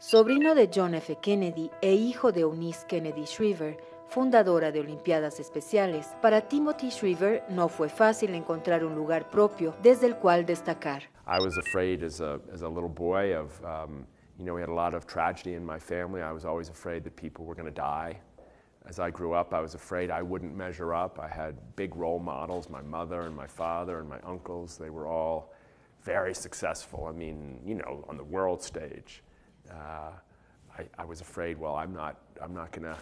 Sobrino de John F. Kennedy e hijo de Eunice Kennedy Shriver, fundadora de Olimpiadas Especiales, para Timothy Shriver no fue fácil encontrar un lugar propio desde el cual destacar. I was afraid as a little boy of, we had a lot of tragedy in my family. I was always afraid that people were going to die. As I grew up, I was afraid I wouldn't measure up. I had big role models, my mother and my father and my uncles. They were all very successful. I mean, on the world stage. I was afraid, well, I'm not gonna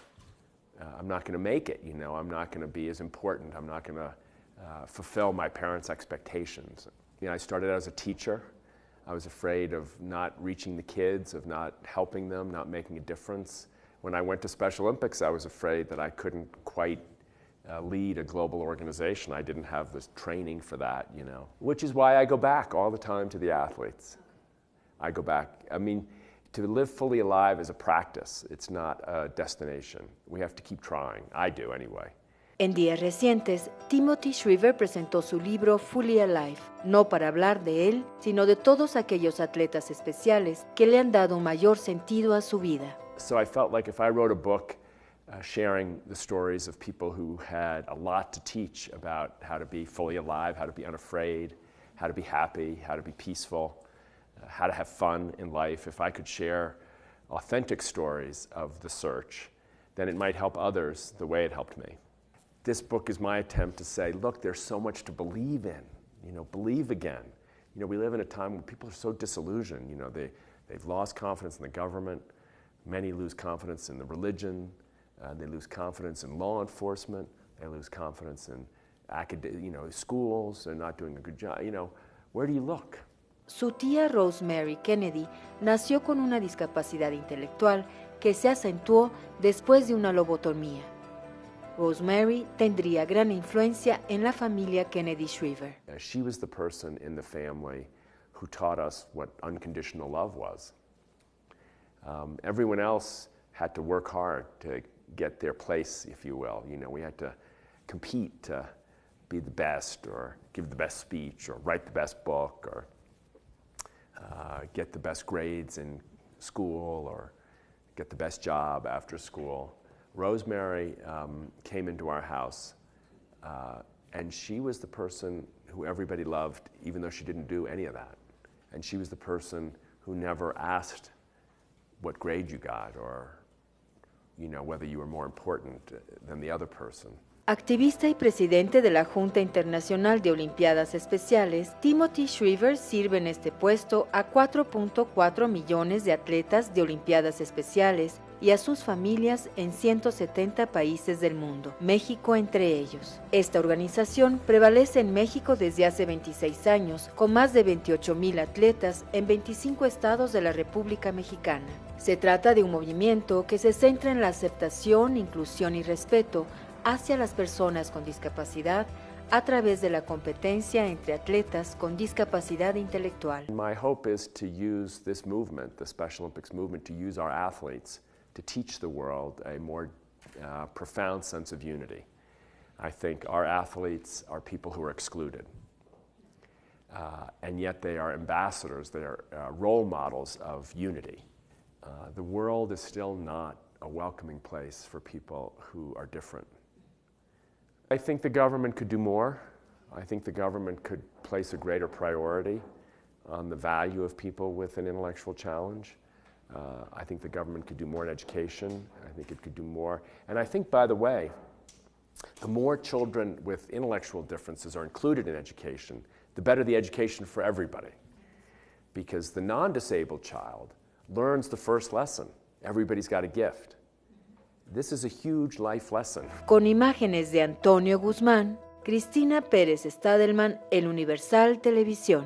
make it. I'm not gonna be as important. I'm not gonna fulfill my parents' expectations. I started out as a teacher. I was afraid of not reaching the kids, of not helping them, not making a difference. When I went to Special Olympics, I was afraid that I couldn't quite lead a global organization. I didn't have the training for that, which is why I go back all the time to the athletes. I go back. I mean, to live fully alive is a practice. It's not a destination. We have to keep trying. I do anyway. En días recientes, Timothy Shriver presentó su libro Fully Alive, no para hablar de él, sino de todos aquellos atletas especiales que le han dado un mayor sentido a su vida. So I felt like if I wrote a book sharing the stories of people who had a lot to teach about how to be fully alive, how to be unafraid, how to be happy, how to be peaceful, how to have fun in life, if I could share authentic stories of the search, then it might help others the way it helped me. This book is my attempt to say, look, there's so much to believe in, believe again. We live in a time when people are so disillusioned, they've lost confidence in the government, many lose confidence in the religion, they lose confidence in law enforcement, they lose confidence in schools, they're not doing a good job. Where do you look? Su tía Rosemary Kennedy nació con una discapacidad intelectual que se acentuó después de una lobotomía. Rosemary tendría gran influencia en la familia Kennedy Shriver. She was the person in the family who taught us what unconditional love was. Everyone else had to work hard to get their place, if you will. We had to compete to be the best, or give the best speech, or write the best book, or get the best grades in school, or get the best job after school. Rosemary came into our house, and she was the person who everybody loved, even though she didn't do any of that. And she was the person who never asked what grade you got, or whether you were more important than the other person. Activista y presidente de la Junta Internacional de Olimpiadas Especiales, Timothy Shriver sirve en este puesto a 4.4 millones de atletas de Olimpiadas Especiales y a sus familias en 170 países del mundo, México entre ellos. Esta organización prevalece en México desde hace 26 años, con más de 28,000 atletas en 25 estados de la República Mexicana. Se trata de un movimiento que se centra en la aceptación, inclusión y respeto hacia las personas con discapacidad a través de la competencia entre atletas con discapacidad intelectual. My hope is to use this movement, the Special Olympics movement, to use our athletes to teach the world a more profound sense of unity. I think our athletes are people who are excluded, and yet they are ambassadors, they are role models of unity. The world is still not a welcoming place for people who are different. I think the government could do more. I think the government could place a greater priority on the value of people with an intellectual challenge. I think the government could do more in education. I think it could do more. And I think, by the way, the more children with intellectual differences are included in education, the better the education for everybody. Because the non-disabled child learns the first lesson. Everybody's got a gift. This is a huge life lesson. Con imágenes de Antonio Guzmán, Cristina Pérez Stadelman, El Universal Televisión.